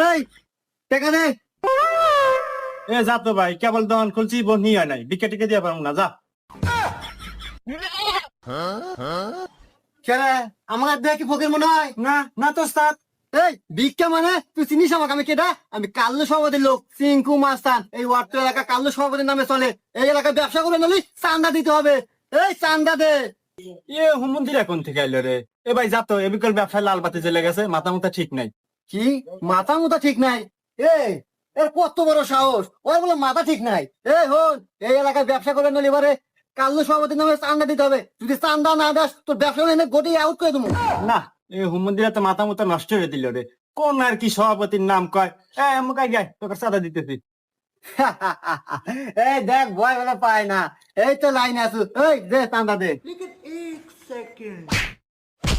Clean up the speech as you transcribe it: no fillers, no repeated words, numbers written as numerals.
এই টাকা দে। এ যা তো ভাই, কেবল দোকান খুলছি, বন্ধ হয় নাই, বিকে টিকে দিয়ে পারবো না, যা। কেরে আমার দেখ কি ফকির মনে হয়? না না তো ওস্তাদ। এই ভিক্ষা মানে তুই চিনিস আমাকে? আমি কেটা? আমি কাল্লু সভাপতির লোক, সিংকু মাস্তান। এই ওয়ার্ড এলাকা কাল্লু সভাপতির নামে চলে। এই এলাকায় ব্যবসা করবে নালি চান্দা দিতে হবে। এই চান্দা দে। এ হুমন্দিরা কোন থেকে আইলো রে? এ ভাই যা তো, এ বিকল ব্যবসায় লাল বাতি জ্বলে গেছে, মাথা মুথা ঠিক নাই। কি মাথা মুথা ঠিক নাই? এই এর কত বড় সাহস! ওর বলে মাথা ঠিক নাই। এই হন, এই এলাকায় ব্যবসা করবে নালি এবারে কাল্লু সভাপতির নামে চান্দা দিতে হবে। যদি চান্দা না দাস তোর ব্যবসা এনে গোটি আউট করে দেবো। না, এ হুমন্দিরা তো মাথা মুথা নষ্ট হয়ে দিল রে। কোন আর কি সভাপতির নাম কয়? মুখাই গায় তোকে চাঁদা দিতেছি। এই দেখ ভয় বলে পায় না। এই তো লাইন আছো। এই দে চান্দা দে। लेकिन एक सेकंड